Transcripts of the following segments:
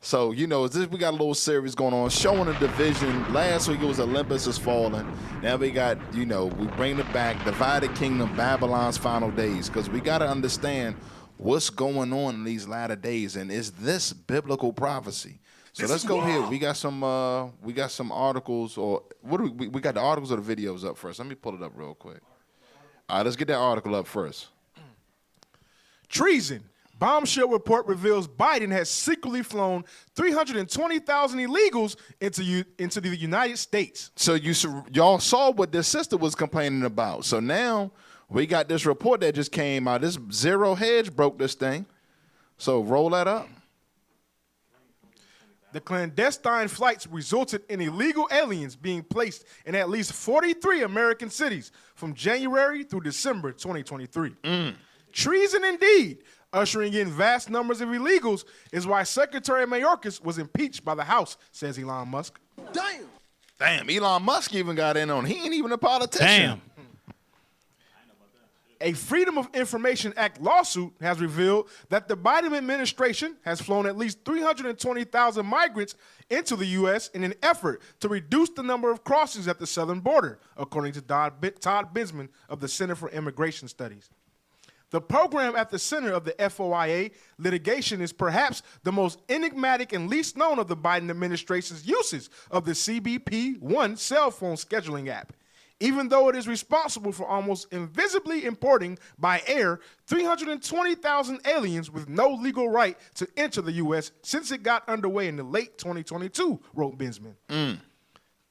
So, we got a little series going on, showing the division. Last week it was Olympus is falling. Now we got, we bring it back, divided kingdom, Babylon's final days. Because we got to understand what's going on in these latter days. And is this biblical prophecy? So let's go here. We got some articles, or what do we got the articles or the videos up first? Let me pull it up real quick. All right, let's get that article up first. Treason. Bombshell report reveals Biden has secretly flown 320,000 illegals into the United States. So y'all saw what this sister was complaining about. So now we got this report that just came out. This Zero Hedge broke this thing. So roll that up. The clandestine flights resulted in illegal aliens being placed in at least 43 American cities from January through December 2023. Treason indeed. Ushering in vast numbers of illegals is why Secretary Mayorkas was impeached by the House, says Elon Musk. Damn, Elon Musk even got in on it. He ain't even a politician. Damn. A Freedom of Information Act lawsuit has revealed that the Biden administration has flown at least 320,000 migrants into the U.S. in an effort to reduce the number of crossings at the southern border, according to Todd Binsman of the Center for Immigration Studies. The program at the center of the FOIA litigation is perhaps the most enigmatic and least known of the Biden administration's uses of the CBP-1 cell phone scheduling app. Even though it is responsible for almost invisibly importing by air 320,000 aliens with no legal right to enter the U.S. since it got underway in the late 2022, wrote Binsman.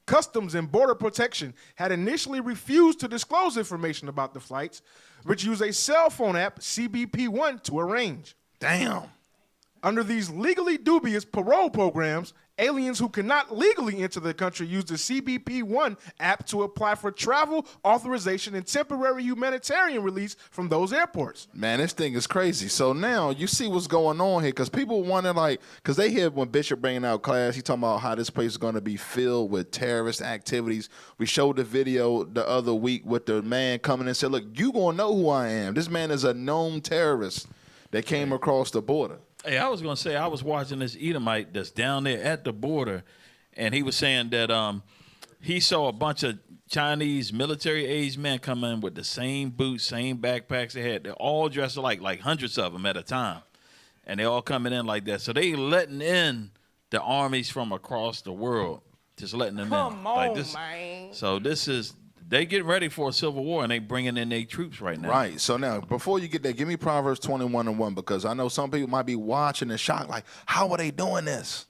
Customs and Border Protection had initially refused to disclose information about the flights, which use a cell phone app, CBP-1, to arrange. Damn. Under these legally dubious parole programs, aliens who cannot legally enter the country use the CBP-1 app to apply for travel authorization and temporary humanitarian release from those airports. Man, this thing is crazy. So now you see what's going on here, because people wonder, because they hear when Bishop bringing out class, he talking about how this place is going to be filled with terrorist activities. We showed the video the other week with the man coming and said, look, you going to know who I am. This man is a known terrorist that came across the border. Hey, I was going to say, I was watching this Edomite that's down there at the border, and he was saying that he saw a bunch of Chinese military-aged men come in with the same boots, same backpacks they had. They're all dressed alike, like hundreds of them at a time, and they all coming in like that. So they letting in the armies from across the world, just letting them in. Come on, this, man. So this is... They getting ready for a civil war, and they bringing in their troops right now. Right. So now, before you get there, give me Proverbs 21:1, because I know some people might be watching and shocked, like, how are they doing this?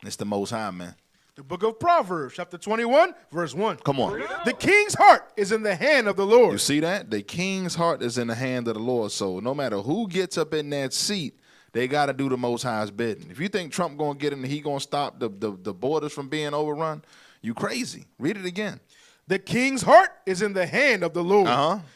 It's the Most High, man. The book of Proverbs, chapter 21, verse 1. Come on. The king's heart is in the hand of the Lord. You see that? The king's heart is in the hand of the Lord. So no matter who gets up in that seat, they got to do the Most High's bidding. If you think Trump going to get in and he going to stop the borders from being overrun, you crazy. Read it again. The king's heart is in the hand of the Lord.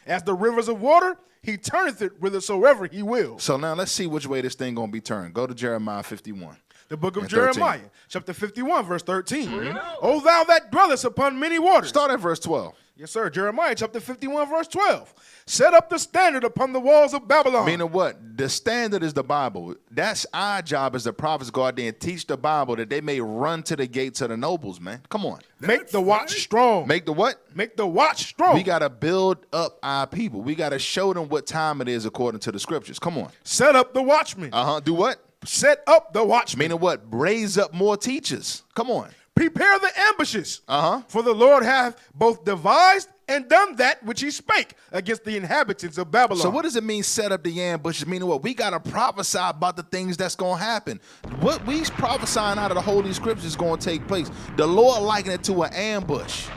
As the rivers of water, he turneth it whithersoever he will. So now let's see which way this thing going to be turned. Go to Jeremiah 51. The book of Jeremiah, chapter 51, verse 13. O thou that dwellest upon many waters. Start at verse 12. Yes, sir. Jeremiah, chapter 51, verse 12. Set up the standard upon the walls of Babylon. Meaning what? The standard is the Bible. That's our job as the prophets. Go out there and teach the Bible that they may run to the gates of the nobles, man. Come on. Make the watch strong. Make the what? Make the watch strong. We got to build up our people. We got to show them what time it is according to the scriptures. Come on. Set up the watchmen. Do what? Set up the watchmen. Meaning what? Raise up more teachers. Come on. Prepare the ambushes. For the Lord hath both devised and done that which he spake against the inhabitants of Babylon. So what does it mean, set up the ambushes? Meaning what? We got to prophesy about the things that's going to happen. What we prophesying out of the Holy Scriptures is going to take place. The Lord likened it to an ambush.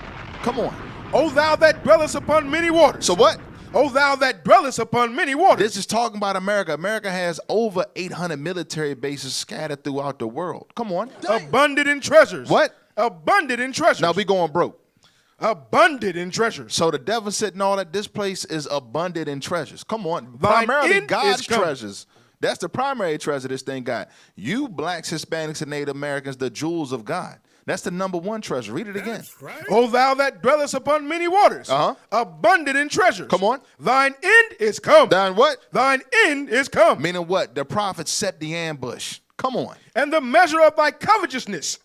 Come on. O thou that dwellest upon many waters. So what? O thou that dwellest upon many waters. This is talking about America. America has over 800 military bases scattered throughout the world. Come on. Abundant in treasures. What? Abundant in treasures. Now we going broke. Abundant in treasures. So the devil said, no, that this place is abundant in treasures. Come on. Thine Primarily end God's is come. treasures. That's the primary treasure this thing got. You blacks, Hispanics, and Native Americans, the jewels of God. That's the number one treasure. Read it again. Right. O thou that dwellest upon many waters, abundant in treasures. Come on. Thine end is come. Thine what? Thine end is come. Meaning what? The prophets set the ambush. Come on. And the measure of thy covetousness.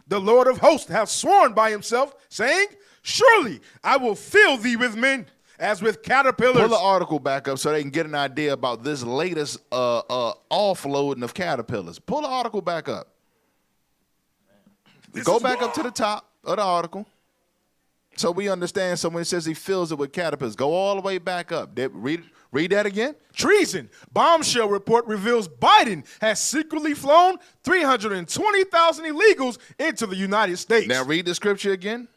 The Lord of hosts hath sworn by himself, saying, surely I will fill thee with men, as with caterpillars. Pull the article back up so they can get an idea about this latest offloading of caterpillars. Pull the article back up. Go back up to the top of the article so we understand. So when it says he fills it with caterpillars, go all the way back up. Read that again. Treason. Bombshell report reveals Biden has secretly flown 320,000 illegals into the United States. Now read the scripture again.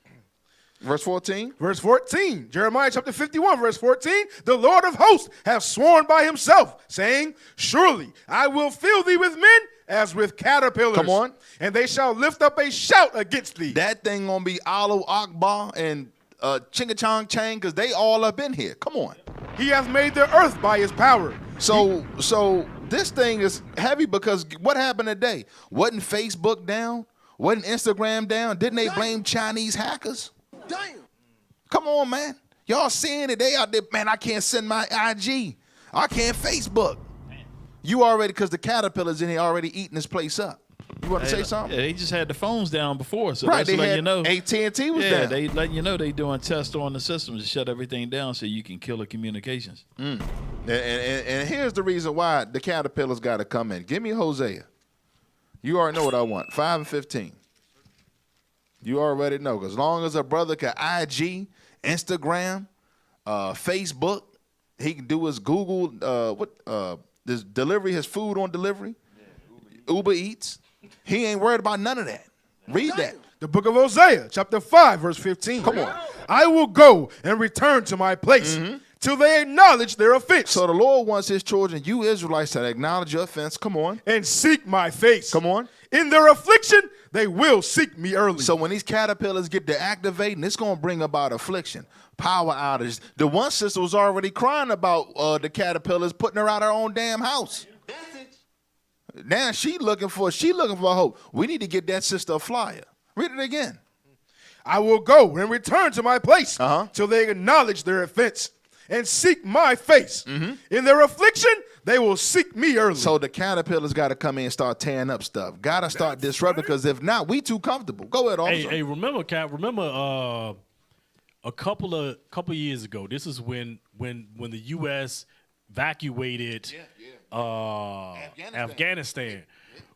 Verse 14. Verse 14, Jeremiah chapter 51, verse 14. The Lord of hosts hath sworn by himself, saying, surely I will fill thee with men as with caterpillars. Come on. And they shall lift up a shout against thee. That thing gonna be Alo Akbar and Chingachong Chang, because they all up in here. Come on. He hath made the earth by his power. So this thing is heavy because what happened today? Wasn't Facebook down? Wasn't Instagram down? Didn't they blame Chinese hackers? Damn. Come on, man. Y'all seeing it. They out there, man, I can't send my IG. I can't Facebook. You already, because the caterpillars in here already eating this place up. You want to say something? Yeah, they just had the phones down before, so Right, that's they letting had you know. AT&T was yeah, down. they letting you know they doing tests on the systems to shut everything down so you can kill the communications. And here's the reason why the caterpillars got to come in. Give me Hosea. You already know what I want. 5 and 15. You already know. As long as a brother can IG, Instagram, Facebook, he can do his Google, this delivery, his food on delivery, Uber Eats. He ain't worried about none of that. Read that. The book of Hosea, chapter 5, verse 15. Come on. I will go and return to my place till they acknowledge their offense. So the Lord wants his children, you Israelites, to acknowledge your offense. Come on. And seek my face. Come on. In their affliction, they will seek me early. So when these caterpillars get to activating, it's going to bring about affliction, power outages. The one sister was already crying about the caterpillars putting her out of her own damn house. Now she looking for hope. We need to get that sister a flyer. Read it again. I will go and return to my place Uh-huh. till they acknowledge their offense and seek my face. In their affliction, they will seek me early. So the caterpillars got to come in and start tearing up stuff. Got to start disrupting, because if not, we too comfortable. Go ahead, officer. Hey, remember, Cap? Remember, a couple years ago. This is when the U.S. evacuated Afghanistan.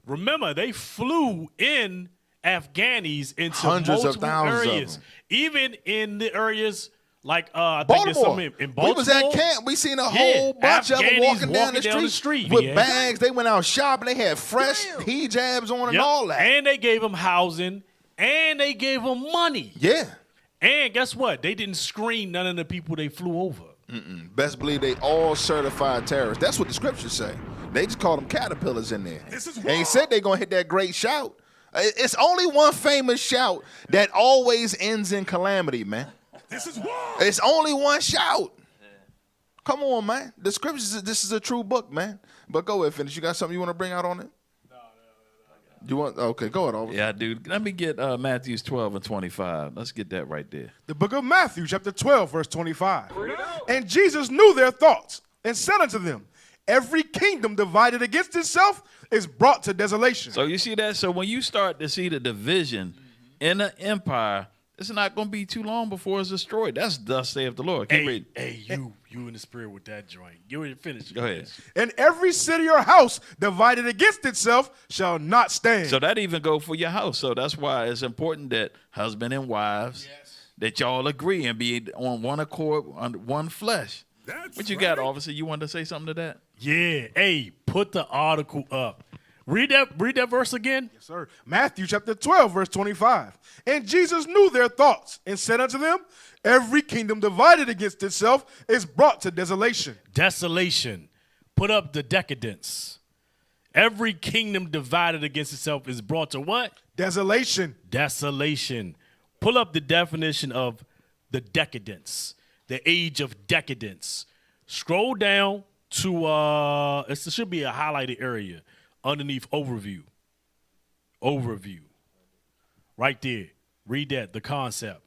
Remember, they flew in Afghanis into Hundreds of multiple thousands of areas, them. even in the areas like I think there's Baltimore. some in Baltimore. We was at camp. We seen a whole bunch of them Afghanis walking down the street with yeah. bags. They went out shopping. They had fresh hijabs on and Yep. all that. And they gave them housing, and they gave them money. Yeah. And guess what? They didn't screen none of the people they flew over. Best believe they all certified terrorists. That's what the scriptures say. They just call them caterpillars in there. And he said they going to hit that great shout. It's only one famous shout that always ends in calamity, man. This is war. It's only one shout. Come on, man. The scriptures, this is a true book, man. But go ahead, finish. You got something you want to bring out on it? No. You want? Okay, go ahead, officer. Yeah, dude. Let me get Matthew 12 and 25. Let's get that right there. The book of Matthew, chapter 12, verse 25. And Jesus knew their thoughts and said unto them, every kingdom divided against itself is brought to desolation. So you see that? So when you start to see the division in an empire, it's not going to be too long before it's destroyed. That's thus saith the Lord. Keep reading. Hey, you in the spirit with that joint. You already finished. Go ahead. And every city or house divided against itself shall not stand. So that even go for your house. So that's why it's important that husband and wives, that y'all agree and be on one accord, on one flesh. What you got, officer? You wanted to say something to that? Yeah. Hey, put the article up. Read that verse again. Yes, sir. Matthew chapter 12, verse 25. And Jesus knew their thoughts and said unto them, every kingdom divided against itself is brought to desolation. Desolation. Put up the decadence. Every kingdom divided against itself is brought to what? Desolation. Desolation. Pull up the definition of the decadence, the age of decadence. Scroll down to, it should be a highlighted area underneath overview. Overview. Right there. Read that, the concept.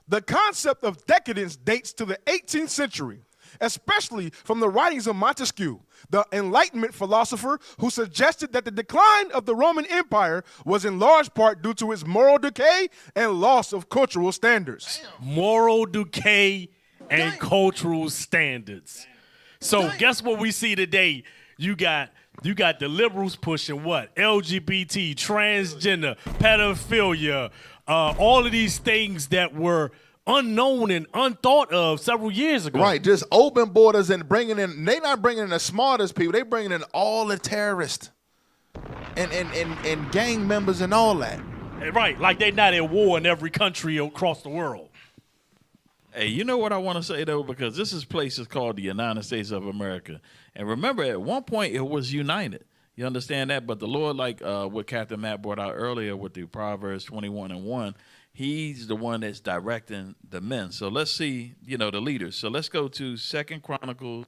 The concept of decadence dates to the 18th century especially from the writings of Montesquieu, the Enlightenment philosopher who suggested that the decline of the Roman Empire was in large part due to its moral decay and loss of cultural standards. Moral decay and cultural standards. So guess what we see today? You got the liberals pushing what? LGBT, transgender, pedophilia, all of these things that were unknown and unthought of several years ago. Right, just open borders and bringing in, they not bringing in the smartest people, they bringing in all the terrorists and gang members and all that. Right, like they're not at war in every country across the world. Hey, you know what I want to say, though? Because this is places called the United States of America. And remember, at one point, it was united. You understand that? But the Lord, like what Captain Matt brought out earlier with the Proverbs 21:1, he's the one that's directing the men. So let's see, the leaders. So let's go to 2 Chronicles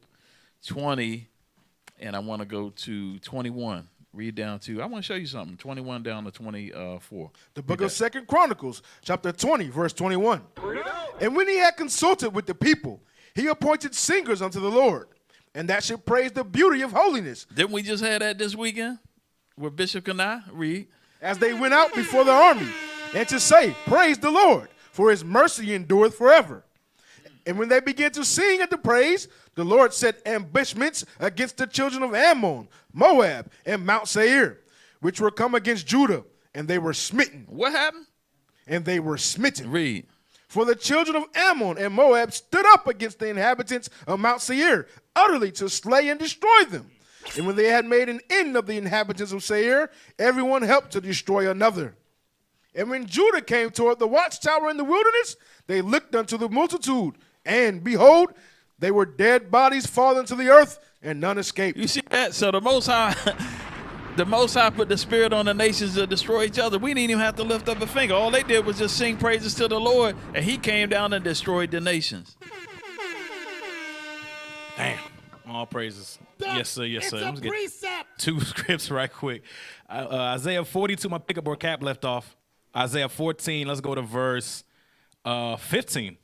20, and I want to go to 21. Read down to, I want to show you something, 21 down to 24. The book of 2 Chronicles, chapter 20, verse 21. And when he had consulted with the people, he appointed singers unto the Lord, and that should praise the beauty of holiness. Didn't we just have that this weekend with Bishop Kanai? Read. As they went out before the army, and to say, praise the Lord, for his mercy endureth forever. And when they began to sing and to praise, the Lord set ambushments against the children of Ammon, Moab, and Mount Seir, which were come against Judah, and they were smitten. What happened? And they were smitten. Read. For the children of Ammon and Moab stood up against the inhabitants of Mount Seir, utterly to slay and destroy them. And when they had made an end of the inhabitants of Seir, everyone helped to destroy another. And when Judah came toward the watchtower in the wilderness, they looked unto the multitude, and behold, they were dead bodies fallen to the earth, and none escaped. You see that? So the Most High, the Most High put the spirit on the nations to destroy each other. We didn't even have to lift up a finger. All they did was just sing praises to the Lord, and he came down and destroyed the nations. Damn. All praises. Yes, sir. Yes, sir. Let's get two scripts right quick. Isaiah 42, my pickup where Cap left off. Isaiah 14, let's go to verse 15.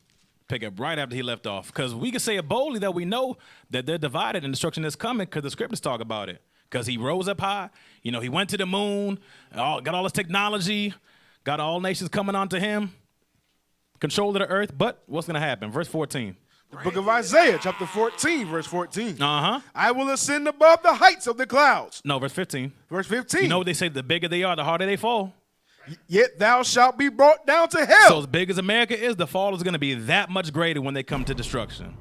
Pick up right after he left off. Because we can say it boldly that we know that they're divided and destruction is coming because the scriptures talk about it. Because he rose up high. He went to the moon, got all his technology, got all nations coming onto him, control of the earth. But what's going to happen? Verse 14. The book of Isaiah, chapter 14, verse 14. Uh-huh. I will ascend above the heights of the clouds. No, verse 15. Verse 15. You know what they say, the bigger they are, the harder they fall. Yet thou shalt be brought down to hell. So as big as America is, the fall is going to be that much greater when they come to destruction.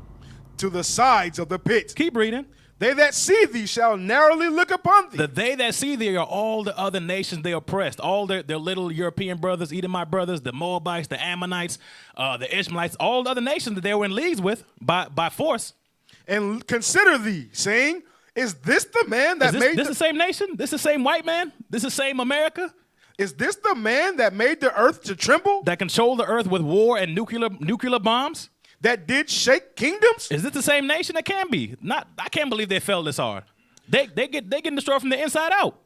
To the sides of the pit. Keep reading. They that see thee shall narrowly look upon thee. The they that see thee are all the other nations they oppressed, all their little European brothers, Edomite brothers, the Moabites, the Ammonites, the Ishmaelites, all the other nations that they were in leagues with by force. And consider thee, saying, is this the man that made this the same nation? This the same white man? This the same America? Is this the man that made the earth to tremble? That controlled the earth with war and nuclear bombs? That did shake kingdoms? Is this the same nation? It can be. I can't believe they fell this hard. They get destroyed from the inside out.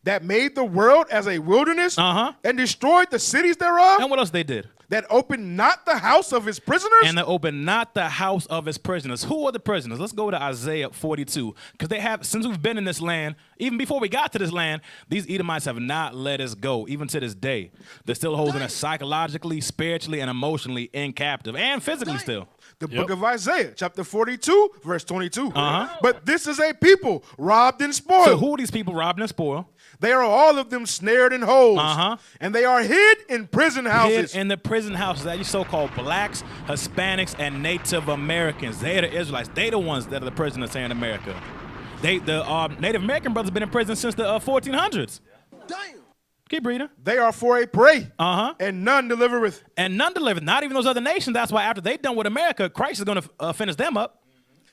That made the world as a wilderness and destroyed the cities thereof? And what else they did? That opened not the house of his prisoners? And that opened not the house of his prisoners. Who are the prisoners? Let's go to Isaiah 42. Because they have, since we've been in this land, even before we got to this land, these Edomites have not let us go, even to this day. They're still holding us psychologically, spiritually, and emotionally in captive, and physically still. The book of Isaiah, chapter 42, verse 22. But this is a people robbed and spoiled. So who are these people robbed and spoiled? They are all of them snared in holes. And they are hid in prison houses. Hid in the prison houses. That you so-called blacks, Hispanics, and Native Americans. They are the Israelites. They the ones that are the prisoners here in America. The Native American brothers been in prison since the 1400s. Damn. Keep reading. They are for a prey. And none delivereth. And none delivereth. Not even those other nations. That's why after they done with America, Christ is going to finish them up.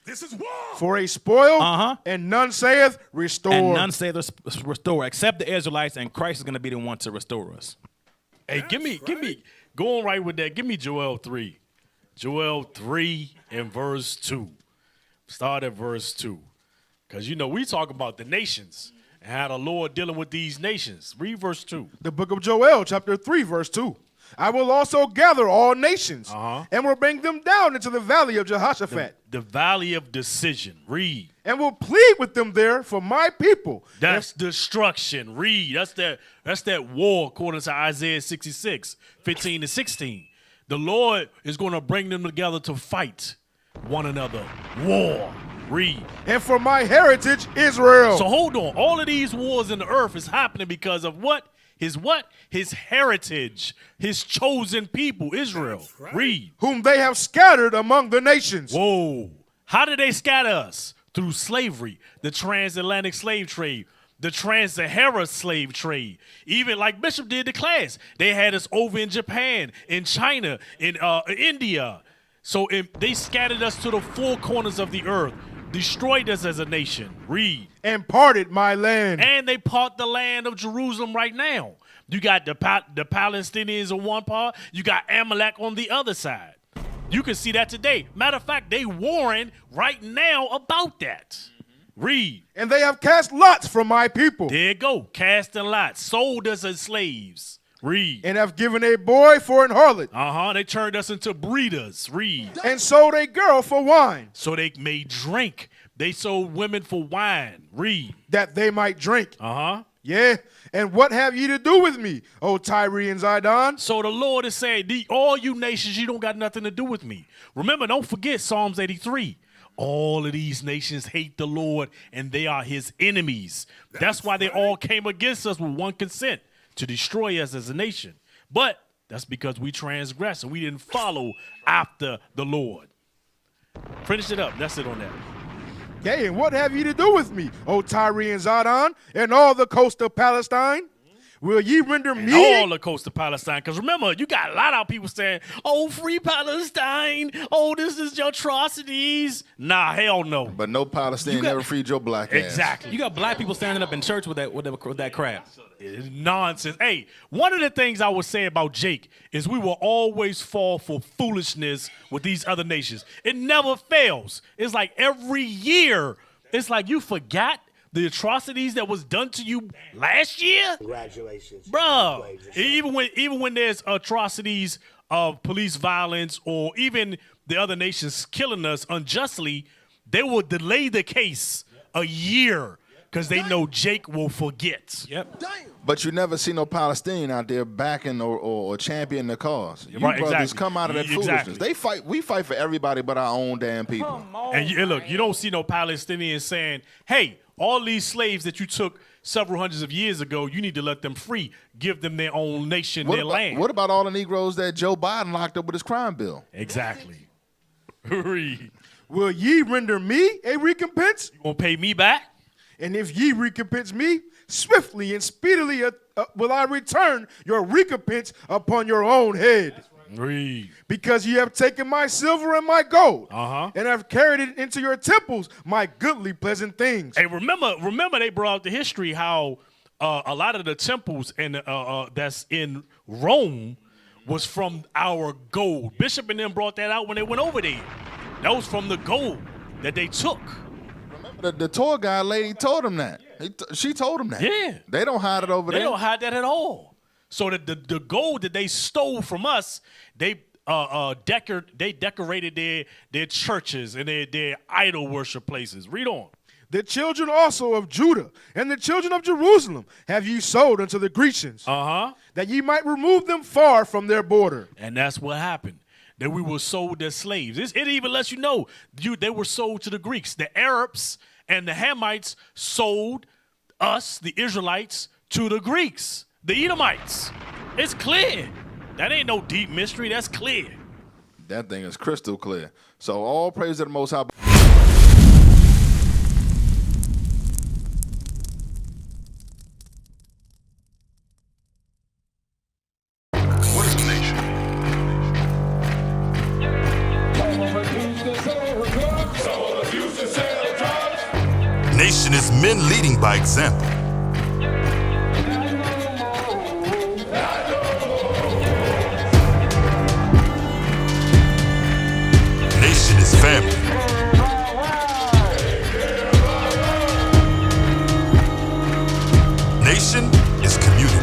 This is war. For a spoil, and none saith restore. And none saith restore, except the Israelites, and Christ is going to be the one to restore us. Hey, give me, going right with that, give me Joel 3. Joel 3 and verse 2. Start at verse 2. Because, we talk about the nations and how the Lord dealing with these nations. Read verse 2. The book of Joel, chapter 3, verse 2. I will also gather all nations and will bring them down into the valley of Jehoshaphat. The valley of decision. Read. And will plead with them there for my people. That's destruction. Read. That's that war according to Isaiah 66, 15 to 16. The Lord is going to bring them together to fight one another. War. Read. And for my heritage, Israel. So hold on. All of these wars in the earth is happening because of what? His heritage, his chosen people, Israel. Right. Read. Whom they have scattered among the nations. Whoa. How did they scatter us? Through slavery, the transatlantic slave trade, the trans-Sahara slave trade. Even like Bishop did the class. They had us over in Japan, in China, in India. So they scattered us to the four corners of the earth, destroyed us as a nation. Read. And parted my land. And they part the land of Jerusalem right now. You got the Palestinians on one part. You got Amalek on the other side. You can see that today. Matter of fact, they warring right now about that. Read. And they have cast lots from my people. There you go. Casting lots. Sold us as slaves. Read. And have given a boy for an harlot. They turned us into breeders. Read. And sold a girl for wine. So they made drink. They sold women for wine. Read. That they might drink. Yeah. And what have ye to do with me, O Tyre and Zidon? So the Lord is saying, all you nations, you don't got nothing to do with me. Remember, don't forget Psalms 83. All of these nations hate the Lord, and they are his enemies. That's why they all came against us with one consent, to destroy us as a nation. But that's because we transgressed and we didn't follow after the Lord. Finish it up. That's it on that. Yea, and what have ye to do with me, O Tyre and Zidon, and all the coast of Palestine? Will ye render me? All the coast of Palestine. Because remember, you got a lot of people saying, oh, free Palestine. Oh, this is your atrocities. Nah, hell no. But no Palestinian ever freed your black ass. Exactly. You got black people standing up in church with that crap. It's nonsense. Hey, one of the things I would say about Jake is we will always fall for foolishness with these other nations. It never fails. It's like every year, it's like you forgot the atrocities that was done to you last year. Congratulations, bro. Even when there's atrocities of police violence or even the other nations killing us unjustly, they will delay the case a year because they know Jake will forget. Yep. But you never see no Palestinian out there backing or championing the cause. You right, brothers exactly. come out of that foolishness. They fight. We fight for everybody but our own damn people. And look, you don't see no Palestinians saying, hey, all these slaves that you took several hundreds of years ago, you need to let them free. Give them their own nation, their land. What about all the Negroes that Joe Biden locked up with his crime bill? Exactly. Will ye render me a recompense? You gonna pay me back? And if ye recompense me, swiftly and speedily will I return your recompense upon your own head. Read. Because ye have taken my silver and my gold, and have carried it into your temples, my goodly pleasant things. Hey, remember they brought out the history how a lot of the temples that's in Rome was from our gold. Bishop and them brought that out when they went over there. That was from the gold that they took. Remember the tour guide lady told him that. She told him that. Yeah. They don't hide it over there. They don't hide that at all. So the gold that they stole from us, they decorated their churches and their idol worship places. Read on. The children also of Judah and the children of Jerusalem have ye sold unto the Grecians, that ye might remove them far from their border. And that's what happened. That we were sold as slaves. It even lets you know they were sold to the Greeks. The Arabs and the Hamites sold us, the Israelites, to the Greeks, the Edomites. It's clear. That ain't no deep mystery. That's clear. That thing is crystal clear. So all praise to the Most High. What is a nation? Nation is men leading by example. Nation is family. Nation is community.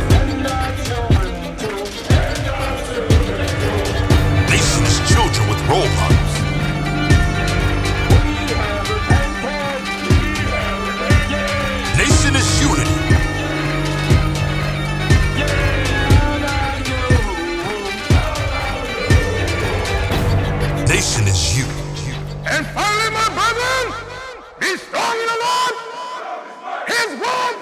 role models. Nation is unity. Nation is you. And finally, my brethren, be strong in the Lord. His word